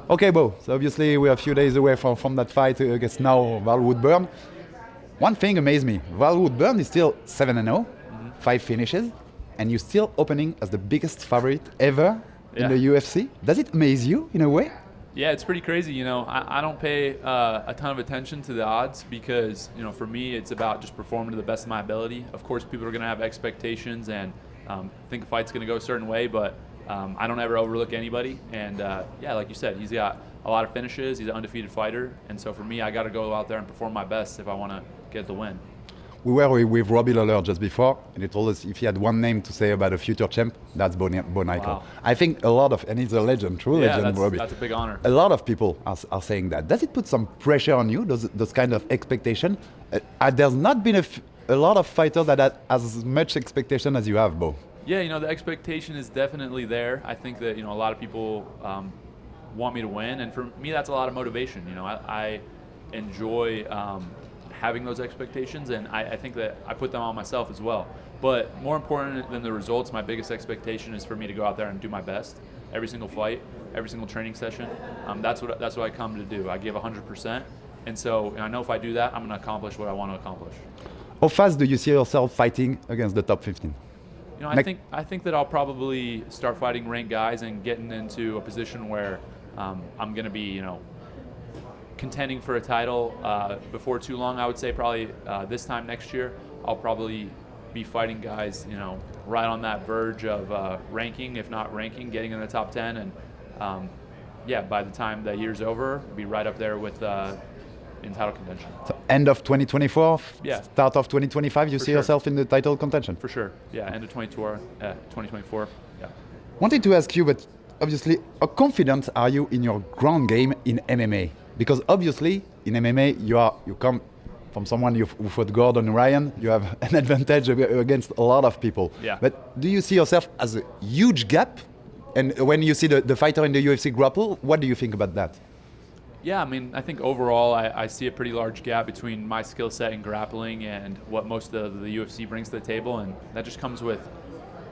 Okay, Bo. So obviously we're a few days away from that fight against now Val Woodburn. One thing amazed me. Val Woodburn is still 7-0, 5 finishes, and you're still opening as the biggest favorite ever in the UFC. Does it amaze you in a way? Yeah, it's pretty crazy. You know, I don't pay a ton of attention to the odds because, you know, for me, it's about just performing to the best of my ability. Of course, people are going to have expectations and think a fight's going to go a certain way, but I don't ever overlook anybody. And yeah, like you said, he's got a lot of finishes. He's an undefeated fighter. And so for me, I got to go out there and perform my best if I want to get the win. We were with Robbie Lawler just before, and he told us if he had one name to say about a future champ, that's Bo Nickal. Wow. I think a lot of, and he's a legend, true legend, Robbie. That's a big honor. A lot of people are saying that. Does it put some pressure on you, those kind of expectation? There's not been a lot of fighters that had as much expectation as you have, Bo. Yeah, you know, the expectation is definitely there. I think that, you know, a lot of people want me to win, and for me, that's a lot of motivation. You know, I enjoy having those expectations, and I think that I put them on myself as well. But more important than the results, my biggest expectation is for me to go out there and do my best. Every single fight, every single training session, that's what I come to do. I give 100%, and so I know if I do that, I'm going to accomplish what I want to accomplish. How fast do you see yourself fighting against the top 15? You know, I think that I'll probably start fighting ranked guys and getting into a position where I'm going to be, you know, contending for a title before too long. I would say probably this time next year, I'll probably be fighting guys, you know, right on that verge of ranking, if not ranking, getting in the top 10. And yeah, by the time the year's over, be right up there with in title contention. So end of 2024, yeah. Start of 2025, you see yourself in the title contention? For sure, yeah, end of 2024, yeah. Wanted to ask you, but obviously, how confident are you in your ground game in MMA? Because obviously, in MMA, you come from someone who fought Gordon Ryan, you have an advantage against a lot of people. Yeah. But do you see yourself as a huge gap? And when you see the fighter in the UFC grapple, what do you think about that? Yeah, I mean, I think overall I see a pretty large gap between my skill set in grappling and what most of the UFC brings to the table, and that just comes with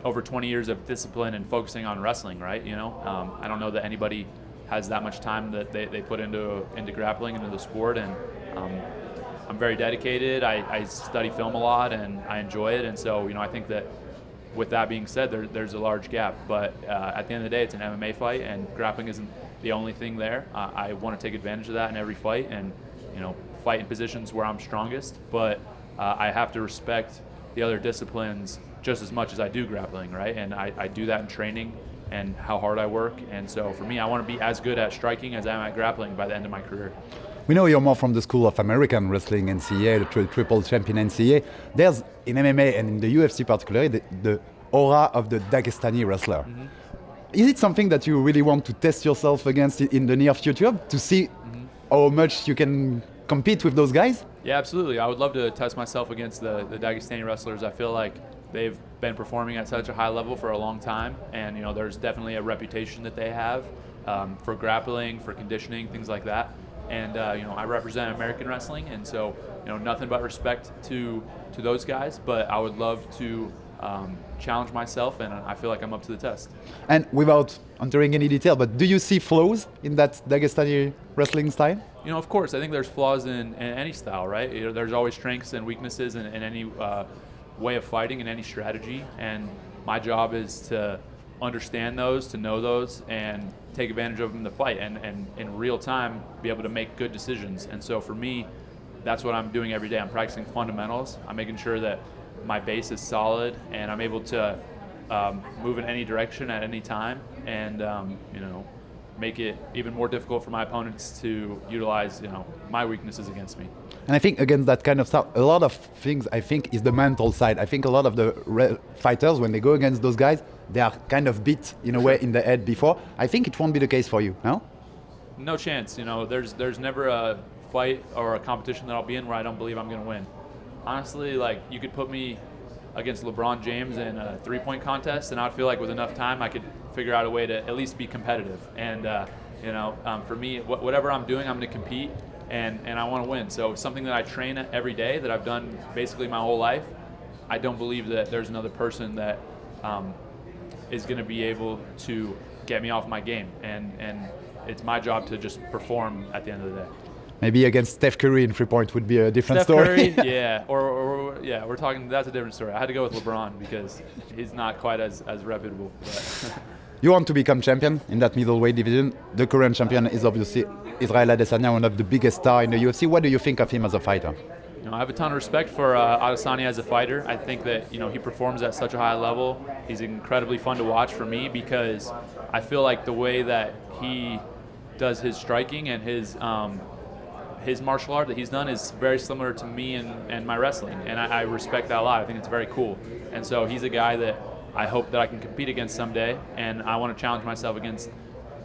over 20 years of discipline and focusing on wrestling, right? You know, I don't know that anybody has that much time that they put into grappling, into the sport, and I'm very dedicated. I study film a lot and I enjoy it, and so, you know, I think that with that being said, there's a large gap, but at the end of the day, it's an MMA fight, and grappling isn't the only thing there. I want to take advantage of that in every fight, and, you know, fight in positions where I'm strongest, but I have to respect the other disciplines just as much as I do grappling, right? And I do that in training and how hard I work, and so for me, I want to be as good at striking as I am at grappling by the end of my career. We know you're more from the school of American wrestling, NCAA, the triple champion NCAA. There's, in MMA and in the UFC particularly, the aura of the Dagestani wrestler. Mm-hmm. Is it something that you really want to test yourself against in the near future to see how much you can compete with those guys? Yeah, absolutely. I would love to test myself against the Dagestani wrestlers. I feel like they've been performing at such a high level for a long time, and, you know, there's definitely a reputation that they have for grappling, for conditioning, things like that. And you know, I represent American wrestling, and so, you know, nothing but respect to those guys. But I would love to challenge myself, and I feel like I'm up to the test. And without entering any detail, but do you see flaws in that Dagestani wrestling style? You know, of course, I think there's flaws in any style, right? You know, there's always strengths and weaknesses in any way of fighting and any strategy, and my job is to understand those, to know those, and take advantage of them in the fight, and in real time be able to make good decisions. And so for me, that's what I'm doing every day. I'm practicing fundamentals. I'm making sure that my base is solid, and I'm able to move in any direction at any time, and you know, make it even more difficult for my opponents to utilize, you know, my weaknesses against me. And I think against that kind of stuff, a lot of things, I think, is the mental side. I think a lot of the fighters, when they go against those guys, they are kind of beat in a way in the head before. I think it won't be the case for you, no? No chance. You know, there's never a fight or a competition that I'll be in where I don't believe I'm going to win. Honestly, like, you could put me against LeBron James in a three-point contest, and I'd feel like with enough time I could figure out a way to at least be competitive. And you know, for me, whatever I'm doing, I'm going to compete, and I want to win. So something that I train at every day, that I've done basically my whole life, I don't believe that there's another person that is going to be able to get me off my game. And it's my job to just perform at the end of the day. Maybe against Steph Curry in 3-point would be a different Steph story. Curry, yeah, or yeah, we're talking. That's a different story. I had to go with LeBron because he's not quite as reputable. But You want to become champion in that middleweight division. The current champion is obviously Israel Adesanya, one of the biggest stars in the UFC. What do you think of him as a fighter? I have a ton of respect for Adesanya as a fighter. I think that he performs at such a high level. He's incredibly fun to watch for me because I feel like the way that he does his striking and his martial art that he's done is very similar to me and my wrestling, and I respect that a lot. I think it's very cool, and so he's a guy that I hope that I can compete against someday, and I want to challenge myself against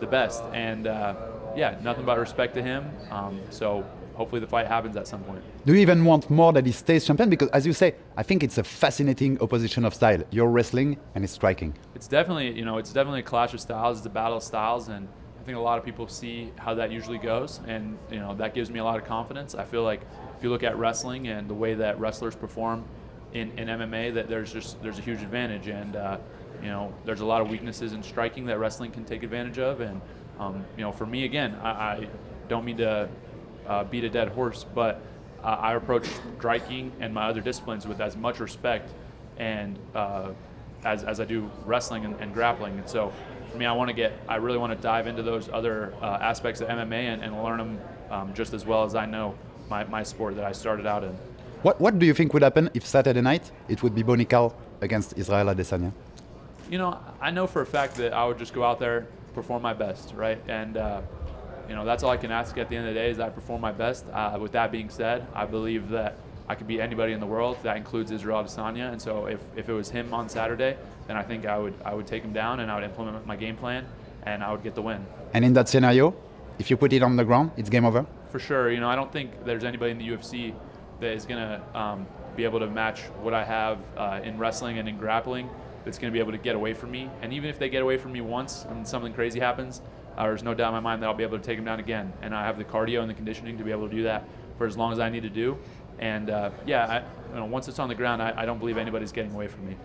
the best, and yeah, nothing but respect to him. So hopefully the fight happens at some point. Do you even want more that he stays champion? Because as you say, I think it's a fascinating opposition of style. You're wrestling and it's striking. It's definitely, it's definitely a clash of styles. It's a battle of styles, and I think a lot of people see how that usually goes, and that gives me a lot of confidence. I feel like if you look at wrestling and the way that wrestlers perform in MMA, that there's a huge advantage, and there's a lot of weaknesses in striking that wrestling can take advantage of, and for me, again, I don't mean to beat a dead horse, but I approach striking and my other disciplines with as much respect and as I do wrestling and grappling, and so. For me, I really want to dive into those other aspects of MMA and learn them just as well as I know my sport that I started out in. What do you think would happen if Saturday night it would be Bo Nickal against Israel Adesanya? I know for a fact that I would just go out there, perform my best, right? And that's all I can ask at the end of the day is that I perform my best. With that being said, I believe that I could beat anybody in the world. That includes Israel Adesanya, and so if it was him on Saturday, then I think I would take him down and I would implement my game plan and I would get the win. And in that scenario, if you put it on the ground, it's game over? For sure. I don't think there's anybody in the UFC that is going to be able to match what I have in wrestling and in grappling that's going to be able to get away from me. And even if they get away from me once and something crazy happens, there's no doubt in my mind that I'll be able to take them down again. And I have the cardio and the conditioning to be able to do that for as long as I need to do. And once it's on the ground, I don't believe anybody's getting away from me.